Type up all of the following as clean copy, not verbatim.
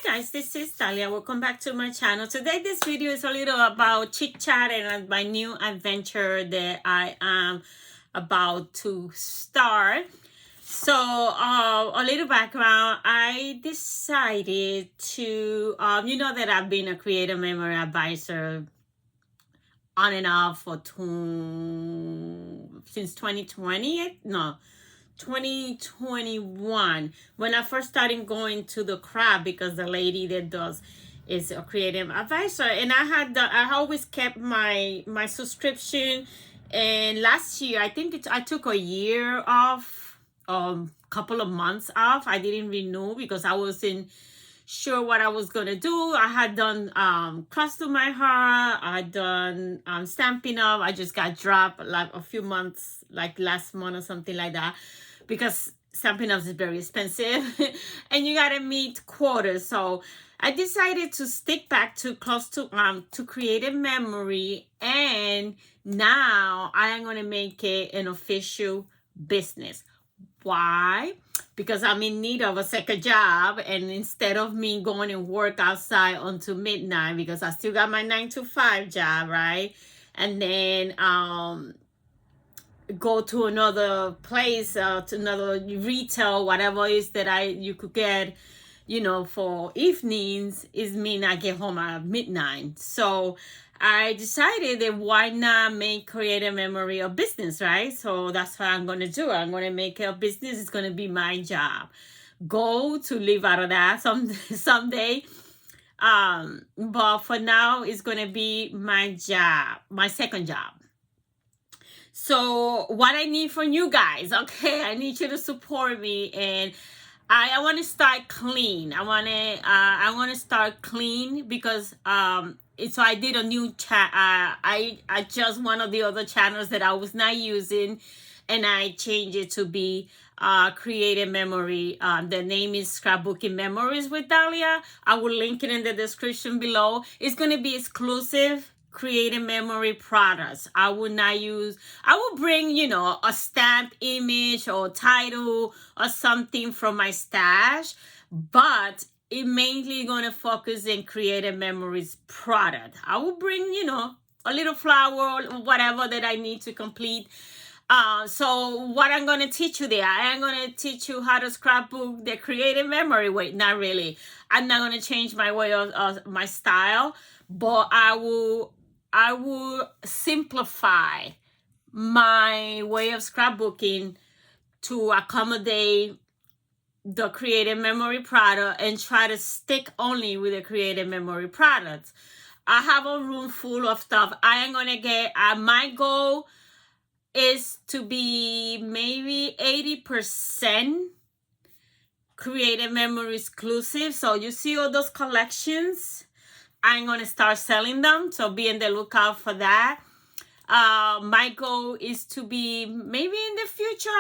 Hi guys, this is Talia. Welcome back to my channel. Today this video is a little about chit chat and my new adventure that I am about to start. So a little background. I decided to you know that I've been a creative memory advisor on and off for since 2020. No, 2021, when I first started going to the crab, because the lady that does is a creative advisor, and I always kept my subscription. And last year I think I took a year off, couple of months off. I didn't renew because I wasn't sure what I was gonna do. I had done Cross to My Heart, I done Stampin' Up. I just got dropped like a few months, like last month or something like that, because Stampin' Up is very expensive and you gotta meet quotas. So I decided to stick back to close to creative memory, and now I am gonna make it an official business. Why? Because I'm in need of a second job, and instead of me going and work outside until midnight, because I still got my 9 to 5 job, right? And then go to another place, to another retail, whatever it is that you could get, you know, for evenings, is mean I get home at midnight. So I decided that why not make creative memory a business, right? So that's what I'm going to do. I'm going to make it a business. It's going to be my job. Goal to live out of that someday. But for now, it's going to be my job, my second job. So what I need from you guys, okay? I need you to support me, and I want to start clean. I want to start clean because so I did a new chat. I adjust one of the other channels that I was not using, and I changed it to be creative memory. The name is Scrapbooking Memories with Dahlia. I will link it in the description below. It's going to be exclusive creative memory products. I will bring, you know, a stamp image or title or something from my stash, but it mainly gonna focus in creative memories product. I will bring, you know, a little flower, whatever that I need to complete. So what I'm gonna teach you there, I am gonna teach you how to scrapbook the creative memory way. Not really. I'm not gonna change my way of my style, but I will simplify my way of scrapbooking to accommodate the creative memory product and try to stick only with the creative memory products. I have a room full of stuff. I am gonna get, my goal is to be maybe 80% creative memory exclusive. So you see all those collections, I'm going to start selling them, so be on the lookout for that. My goal is to be maybe in the future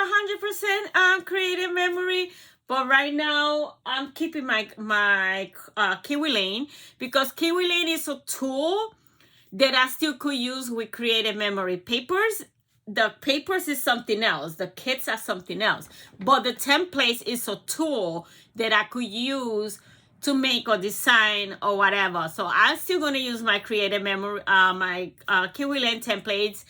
100% creative memory, but right now I'm keeping my Kiwi Lane, because Kiwi Lane is a tool that I still could use with creative memory papers. The papers is something else, the kits are something else, but the templates is a tool that I could use to make a design or whatever. So I'm still going to use my creative memory, my Kiwi Lane templates,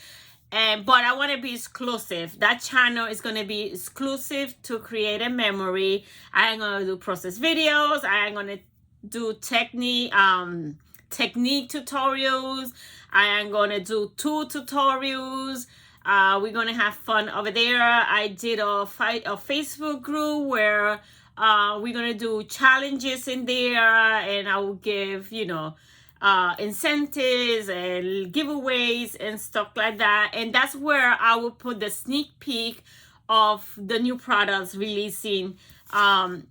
but I want to be exclusive. That channel is going to be exclusive to creative memory. I am going to do process videos. I am going to do technique tutorials. I am going to do tool tutorials. We're going to have fun over there. I did a Facebook group where we're gonna do challenges in there, and I will give, you know, incentives and giveaways and stuff like that. And that's where I will put the sneak peek of the new products releasing for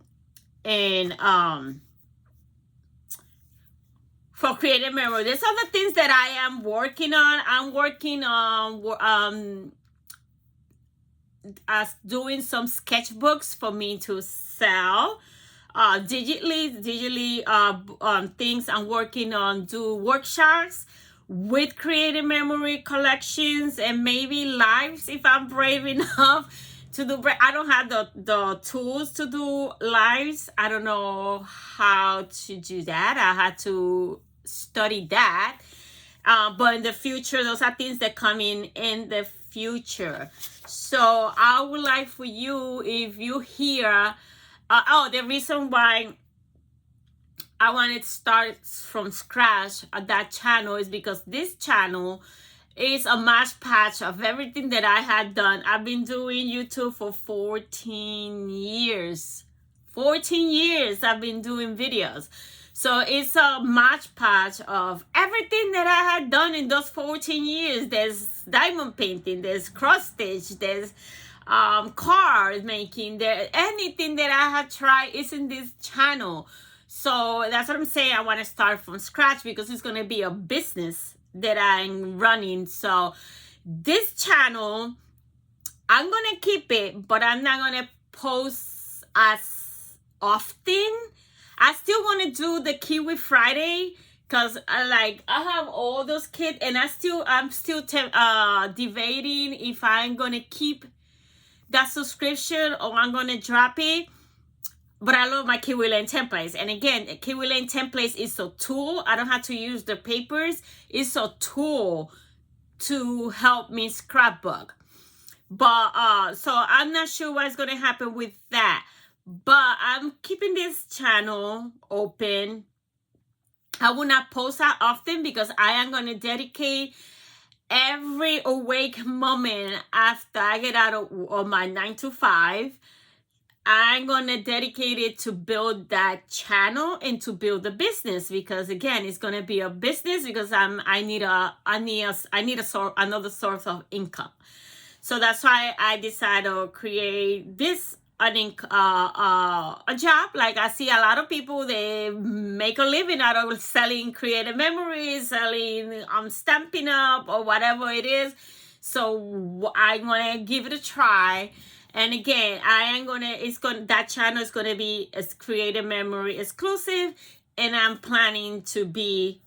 creative memory. There's other things that I am working on. I'm working on doing some sketchbooks for me to sell digitally things. I'm working on do workshops with creative memory collections, and maybe lives if I'm brave enough I don't have the tools to do lives. I don't know how to do that. I had to study that. But in the future, those are things that come in the future. So I would like for you, if you hear, the reason why I wanted to start from scratch at that channel is because this channel is a mash patch of everything that I had done. I've been doing YouTube for 14 years. 14 years I've been doing videos. So it's a match patch of everything that I had done in those 14 years. There's diamond painting, there's cross stitch, there's card making, there anything that I had tried is in this channel. So that's what I'm saying. I want to start from scratch because it's going to be a business that I'm running. So this channel, I'm going to keep it, but I'm not going to post as often. I still want to do the Kiwi Friday because I have all those kids, and I'm still debating if I'm going to keep that subscription or I'm going to drop it. But I love my Kiwi Lane templates. And again, Kiwi Lane templates is a tool. I don't have to use the papers. It's a tool to help me scrapbook. But so I'm not sure what's going to happen with that. But I'm keeping this channel open. I will not post that often because I am going to dedicate every awake moment after I get out of my 9 to 5. I'm going to dedicate it to build that channel and to build a business, because again, it's going to be a business because I need another source of income. So that's why I decided to create this a job. Like I see a lot of people, they make a living out of selling creative memories, selling Stampin' Up or whatever it is. So I'm going to give it a try. And again, that channel is going to be a creative memory exclusive, and I'm planning to be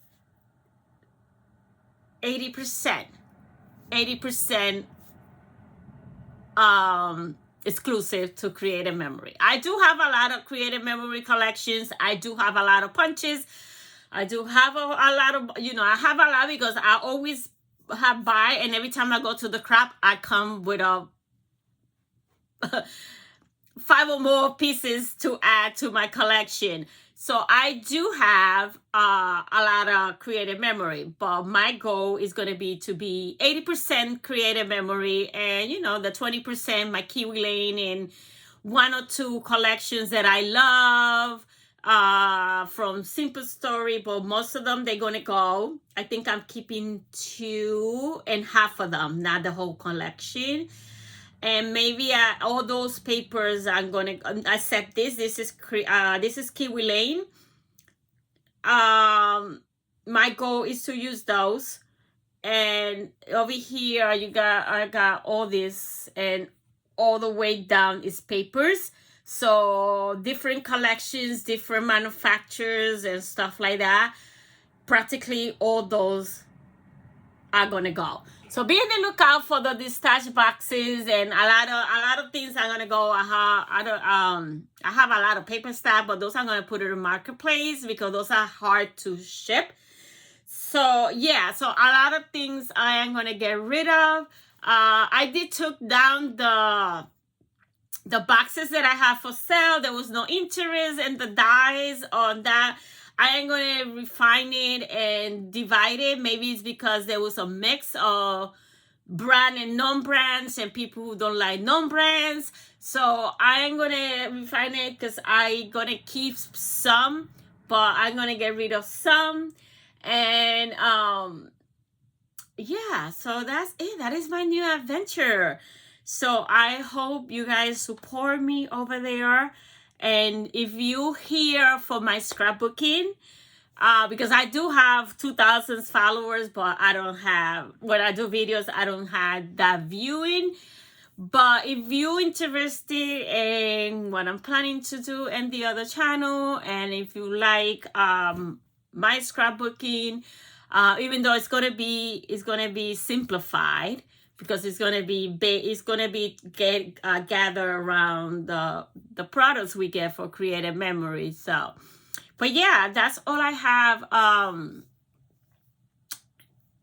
80% exclusive to creative memory. I do have a lot of creative memory collections. I do have a lot of punches. I do have a lot of, I have a lot because I always have buy, and every time I go to the craft, I come with a 5 or more pieces to add to my collection. So I do have a lot of creative memory, but my goal is going to be 80% creative memory, and the 20% my Kiwi Lane and 1 or 2 collections that I love from Simple Story, but most of them they're going to go. I think I'm keeping 2 and half of them, not the whole collection. And maybe all those papers I'm gonna accept this. This is Kiwi Lane. My goal is to use those. And over here I got all this, and all the way down is papers. So different collections, different manufacturers and stuff like that. Practically all those are gonna go. So be on the lookout for the distash boxes, and a lot of things are gonna go. I have a lot of paper stuff, but those I'm gonna put in the marketplace because those are hard to ship. So yeah, so a lot of things I am gonna get rid of. I did took down the boxes that I have for sale. There was no interest in the dies on that. I am going to refine it and divide it. Maybe it's because there was a mix of brand and non-brands and people who don't like non-brands. So I am going to refine it because I'm going to keep some, but I'm going to get rid of some. And yeah, so that's it. That is my new adventure. So I hope you guys support me over there. And if you here for my scrapbooking, because I do have 2,000 followers, but I don't have, when I do videos, I don't have that viewing. But if you're interested in what I'm planning to do in the other channel, and if you like my scrapbooking, even though it's gonna be simplified because it's gonna be gather around the products we get for creative memory. So, but yeah, that's all I have.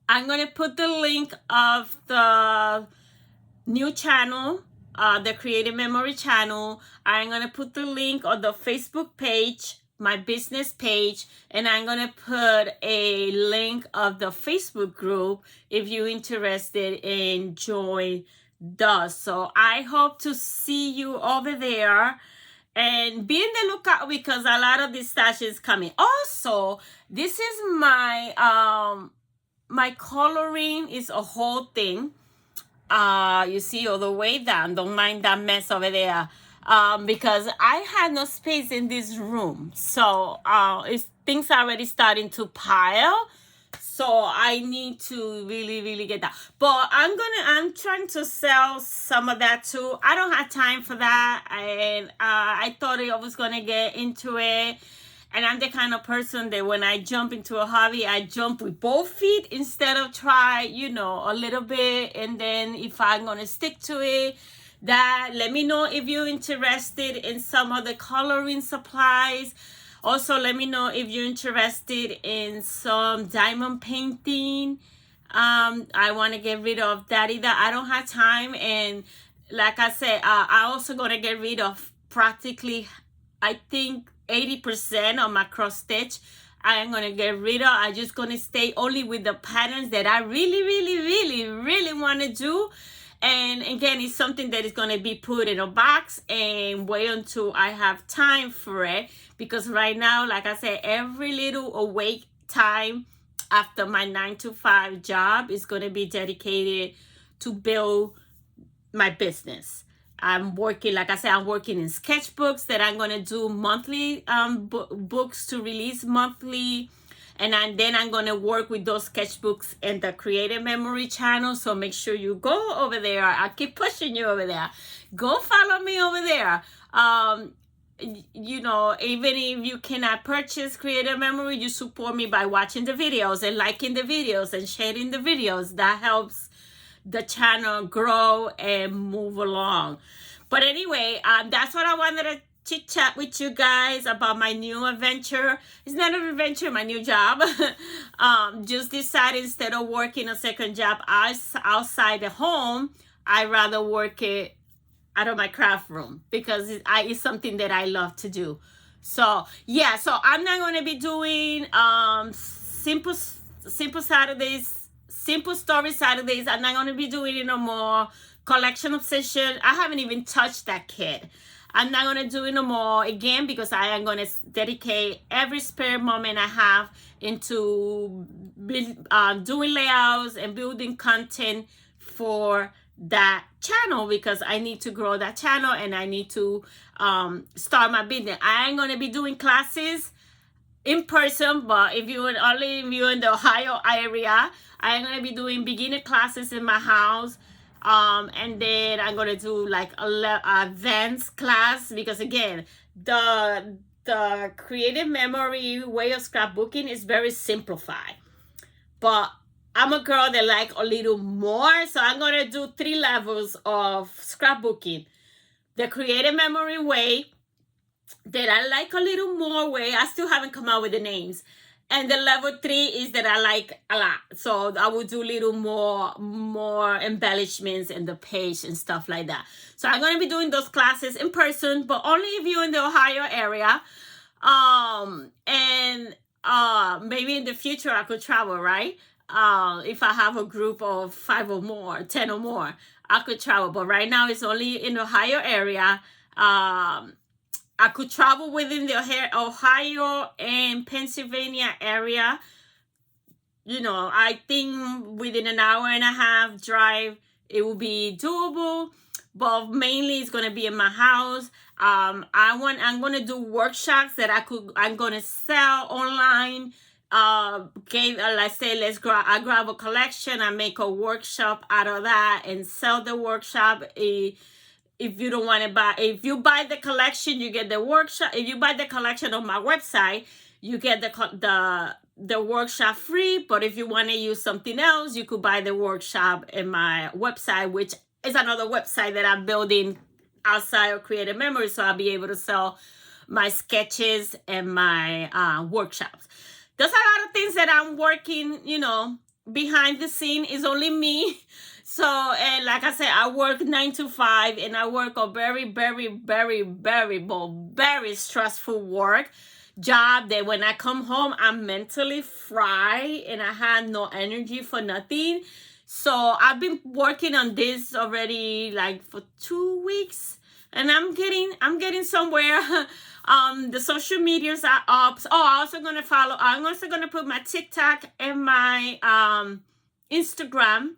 I'm gonna put the link of the new channel, the Creative Memory channel. I'm gonna put the link on the Facebook page, my business page, and I'm gonna put a link of the Facebook group if you're interested in join those. So I hope to see you over there. And be in the lookout because a lot of this stash is coming. Also, this is my my coloring is a whole thing. You see all the way down. Don't mind that mess over there. Because I had no space in this room. So things are already starting to pile. So I need to really get that. But I'm trying to sell some of that too. I don't have time for that. And I thought I was gonna get into it. And I'm the kind of person that when I jump into a hobby, I jump with both feet instead of try, a little bit. And then if I'm going to stick to it, let me know if you're interested in some of the coloring supplies. Also, let me know if you're interested in some diamond painting. I want to get rid of that either. I don't have time. And like I said, I also going to get rid of practically, I think, 80% of my cross stitch. I am going to get rid of. I'm just going to stay only with the patterns that I really want to do. And again, it's something that is going to be put in a box and wait until I have time for it. Because right now, like I said, every little awake time after my 9-to-5 job is going to be dedicated to build my business. I'm working, like I said, I'm working in sketchbooks that I'm going to do monthly, books to release monthly. And then I'm going to work with those sketchbooks in the Creative Memory channel. So make sure you go over there. I keep pushing you over there. Go follow me over there. Even if you cannot purchase Creative Memory, you support me by watching the videos and liking the videos and sharing the videos. That helps the channel grow and move along. But anyway, that's what I wanted to chit chat with you guys about my new adventure. It's not an adventure, my new job. Just decided instead of working a second job outside the home, I'd rather work it out of my craft room because it's something that I love to do. So yeah, so I'm not going to be doing simple Saturdays, Simple Story Saturdays. I'm not going to be doing it no more. Collection Obsession. I haven't even touched that kit. I'm not going to do it no more again because I am going to dedicate every spare moment I have into doing layouts and building content for that channel because I need to grow that channel and I need to start my business. I ain't going to be doing classes in person, but if you're in the Ohio area, I'm going to be doing beginner classes in my house. And then I'm going to do like a advanced class because again, the Creative Memory way of scrapbooking is very simplified. But I'm a girl that like a little more. So I'm going to do 3 levels of scrapbooking. The Creative Memory way that I like a little more way. I still haven't come out with the names. And the level 3 is that I like a lot. So I will do a little more embellishments in the page and stuff like that. So I'm going to be doing those classes in person, but only if you're in the Ohio area. Maybe in the future I could travel, right? If I have a group of 5 or more, 10 or more, I could travel. But right now it's only in the Ohio area. I could travel within the Ohio and Pennsylvania area. I think within an hour and a half drive, it will be doable. But mainly it's going to be in my house. I'm going to do workshops that I'm going to sell online. Let's say I grab a collection, I make a workshop out of that and sell the workshop. If you don't want to buy, if you buy the collection, you get the workshop. If you buy the collection on my website, you get the the workshop free, but if you want to use something else, you could buy the workshop in my website, which is another website that I'm building outside of Creative Memory, so I'll be able to sell my sketches and my workshops. There's a lot of things that I'm working, you know, behind the scene. Is only me. So, and like I said, I work 9 to 5, and I work a very, very, very, very, very stressful work job that when I come home, I'm mentally fried and I had no energy for nothing. So I've been working on this already like for 2 weeks, and I'm getting somewhere. The social medias are up. Oh, I'm also gonna put my TikTok and my Instagram.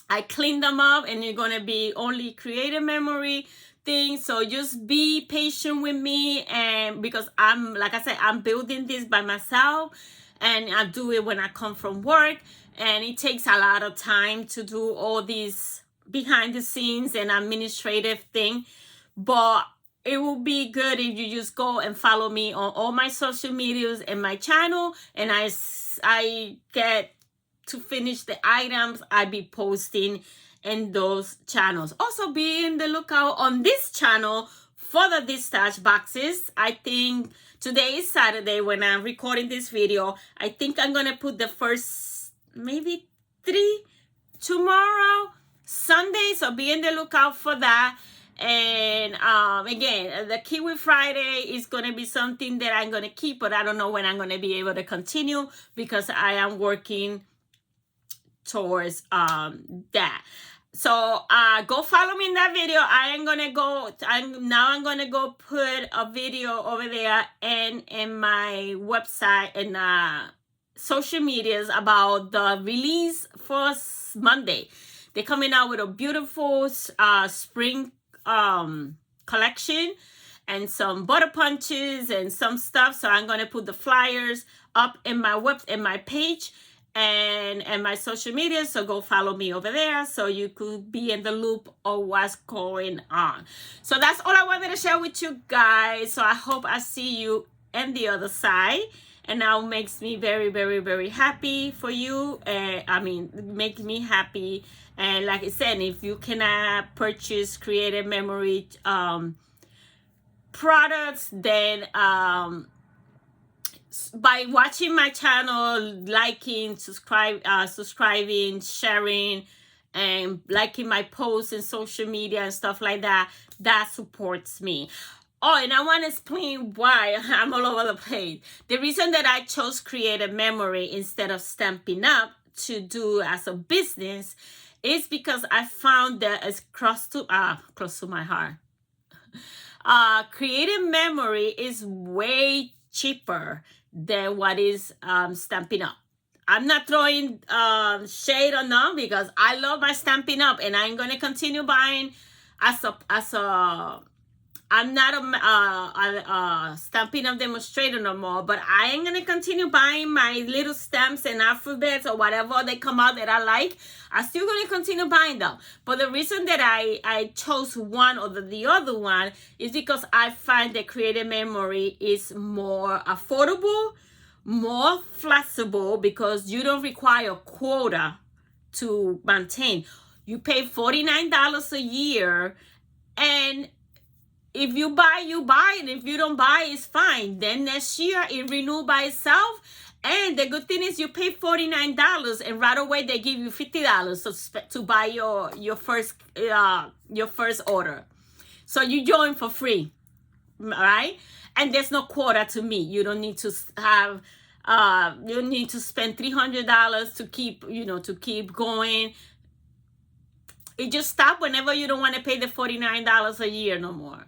I cleaned them up, and you're gonna be only Creative Memory things. So just be patient with me, and because like I said, I'm building this by myself, and I do it when I come from work, and it takes a lot of time to do all these behind the scenes and administrative thing. But it will be good if you just go and follow me on all my social medias and my channel, and I get to finish the items I be posting in those channels. Also, be in the lookout on this channel for the dispatch boxes. I think today is Saturday when I'm recording this video. I think I'm gonna put the first maybe 3 tomorrow, Sunday. So be in the lookout for that. And again, the Kiwi Friday is going to be something that I'm going to keep, but I don't know when I'm going to be able to continue because I am working towards that. So go follow me in that video. I'm gonna go put a video over there and in my website and social medias about the release for Monday. They're coming out with a beautiful spring collection and some butter punches and some stuff. So I'm gonna put the flyers up in my page and my social media. So go follow me over there so you could be in the loop of what's going on. So that's all I wanted to share with you guys. So I hope I see you on the other side. And now makes me very, very, very happy for you. Make me happy. And like I said, if you cannot purchase Creative Memory products, then by watching my channel, liking, subscribing, sharing, and liking my posts and social media and stuff like that, that supports me. Oh, and I want to explain why I'm all over the place. The reason that I chose Creative Memory instead of Stampin' Up to do as a business is because I found that it's close to my heart. Creative Memory is way cheaper than what is Stampin' Up. I'm not throwing shade on them because I love my Stampin' Up, and I'm gonna continue buying I'm not a Stampin' Up demonstrator no more, but I am gonna continue buying my little stamps and alphabets or whatever they come out that I like. I'm still gonna continue buying them. But the reason that I chose one over the other one is because I find that Creative Memory is more affordable, more flexible, because you don't require a quota to maintain. You pay $49 a year, and if you buy, you buy, and if you don't buy, it's fine. Then next year it renew by itself. And the good thing is you pay $49, and right away they give you $50 to buy your first order. So you join for free, all right? And there's no quota to meet. You don't need to have you need to spend $300 to keep going. It just stops whenever you don't want to pay the $49 a year no more.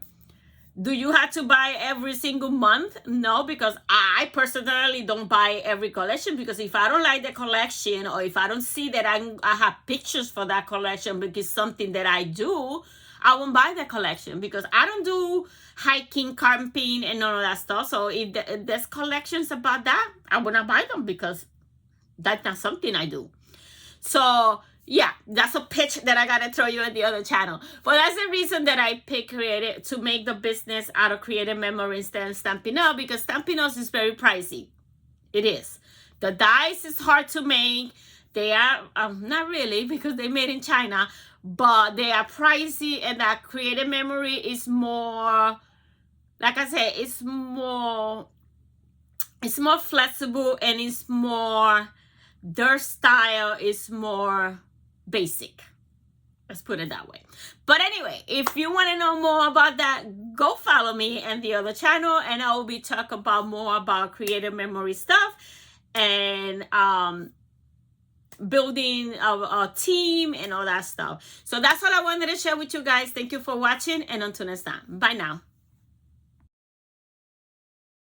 Do you have to buy every single month? No, because I personally don't buy every collection, because if I don't like the collection, or if I don't see that I have pictures for that collection because something that I do, I won't buy the collection, because I don't do hiking, camping, and all of that stuff. So if there's collections about that, I will not buy them because that's not something I do. So yeah, that's a pitch that I gotta throw you at the other channel. But that's the reason that I picked Creative to make the business out of Creative Memory instead of Stampin' Up, because Stampin' Up is very pricey. It is. The dies is hard to make. They are not really, because they made in China, but they are pricey, and that creative memory is more, like I said, it's more flexible, and it's more, their style is more basic. Let's put it that way. But anyway, if you want to know more about that, go follow me and the other channel, and I will be talking about more about creative memory stuff and building a team and all that stuff. So that's all I wanted to share with you guys. Thank you for watching, and until next time, bye now.